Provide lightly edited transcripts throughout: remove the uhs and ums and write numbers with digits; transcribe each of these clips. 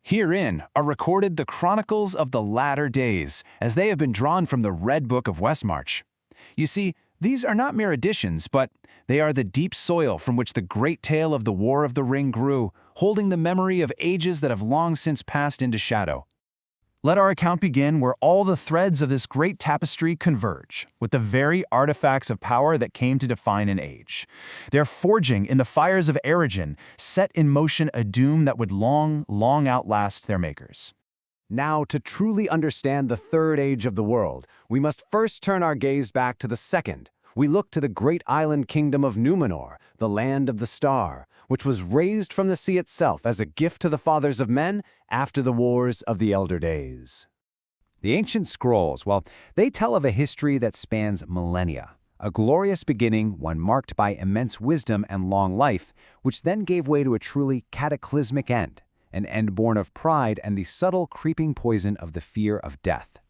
Herein are recorded the chronicles of the latter days, as they have been drawn from the Red Book of Westmarch. You see, these are not mere additions, but they are the deep soil from which the great tale of the War of the Ring grew, holding the memory of ages that have long since passed into shadow. Let our account begin where all the threads of this great tapestry converge, with the very artifacts of power that came to define an age. Their forging in the fires of Eregion set in motion a doom that would long outlast their makers. Now, to truly understand the third age of the world, we must first turn our gaze back to the second. We look to the great island kingdom of Numenor, the land of the star, which was raised from the sea itself as a gift to the fathers of men after the wars of the elder days. The ancient scrolls, well, they tell of a history that spans millennia, a glorious beginning, one marked by immense wisdom and long life, which then gave way to a truly cataclysmic end, an end born of pride and the subtle creeping poison of the fear of death.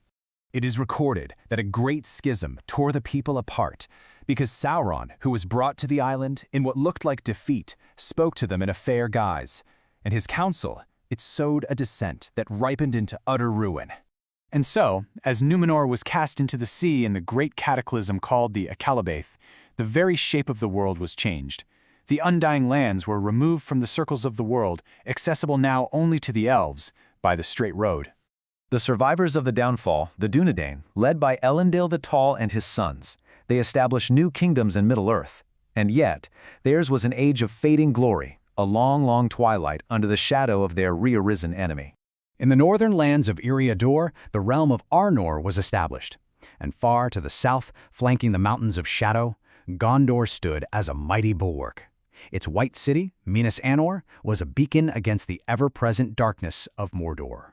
It is recorded that a great schism tore the people apart, because Sauron, who was brought to the island in what looked like defeat, spoke to them in a fair guise, and his counsel, it sowed a dissent that ripened into utter ruin. And so, as Numenor was cast into the sea in the great cataclysm called the Akalabath, the very shape of the world was changed. The Undying Lands were removed from the circles of the world, accessible now only to the elves by the straight road. The survivors of the downfall, the Dunedain, led by Elendil the Tall and his sons, they established new kingdoms in Middle-earth. And yet, theirs was an age of fading glory, a long twilight under the shadow of their re-arisen enemy. In the northern lands of Eriador, the realm of Arnor was established. And far to the south, flanking the mountains of Shadow, Gondor stood as a mighty bulwark. Its white city, Minas Anor, was a beacon against the ever-present darkness of Mordor.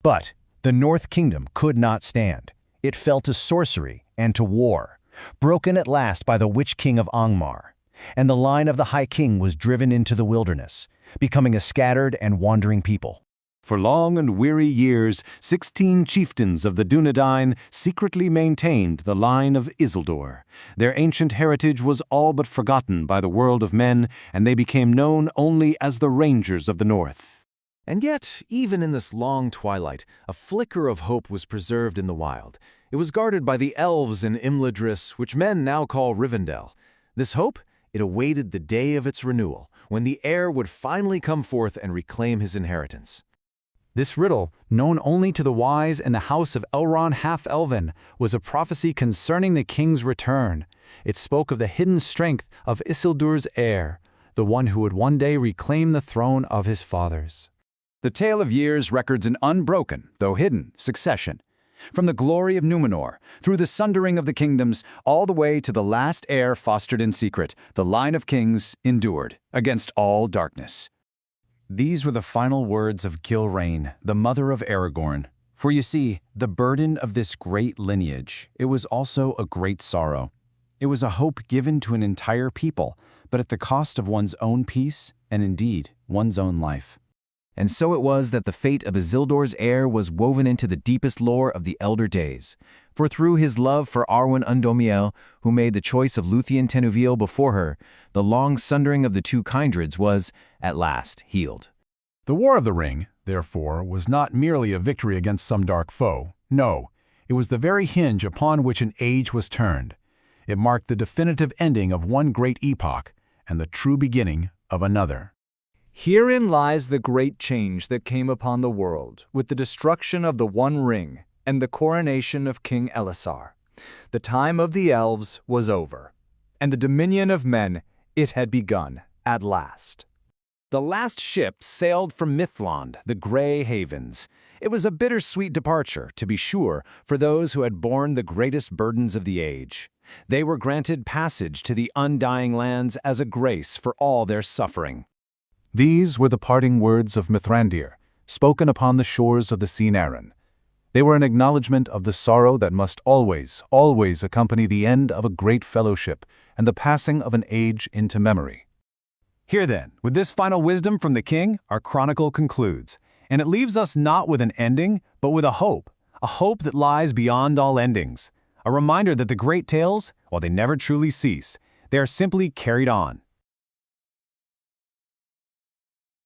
But the North Kingdom could not stand. It fell to sorcery and to war, broken at last by the Witch King of Angmar. And the line of the High King was driven into the wilderness, becoming a scattered and wandering people. For long and weary years, 16 chieftains of the Dunedain secretly maintained the line of Isildur. Their ancient heritage was all but forgotten by the world of men, and they became known only as the Rangers of the North. And yet, even in this long twilight, a flicker of hope was preserved in the wild. It was guarded by the elves in Imladris, which men now call Rivendell. This hope, it awaited the day of its renewal, when the heir would finally come forth and reclaim his inheritance. This riddle, known only to the wise in the house of Elrond half-elven, was a prophecy concerning the king's return. It spoke of the hidden strength of Isildur's heir, the one who would one day reclaim the throne of his fathers. The tale of years records an unbroken, though hidden, succession. From the glory of Numenor, through the sundering of the kingdoms, all the way to the last heir fostered in secret, the line of kings endured against all darkness. These were the final words of Gilrain, the mother of Aragorn. For you see, the burden of this great lineage, it was also a great sorrow. It was a hope given to an entire people, but at the cost of one's own peace and indeed one's own life. And so it was that the fate of Isildur's heir was woven into the deepest lore of the elder days. For through his love for Arwen Undomiel, who made the choice of Luthien Tenuviel before her, the long sundering of the two kindreds was, at last, healed. The War of the Ring, therefore, was not merely a victory against some dark foe. No, it was the very hinge upon which an age was turned. It marked the definitive ending of one great epoch and the true beginning of another. Herein lies the great change that came upon the world, with the destruction of the One Ring and the coronation of King Elisar. The time of the elves was over, and the dominion of men, it had begun at last. The last ship sailed from Mithlond, the Grey Havens. It was a bittersweet departure, to be sure, for those who had borne the greatest burdens of the age. They were granted passage to the Undying Lands as a grace for all their suffering. These were the parting words of Mithrandir, spoken upon the shores of the Sea Naran. They were an acknowledgment of the sorrow that must always accompany the end of a great fellowship and the passing of an age into memory. Here then, with this final wisdom from the king, our chronicle concludes, and it leaves us not with an ending, but with a hope that lies beyond all endings, a reminder that the great tales, while they never truly cease, they are simply carried on,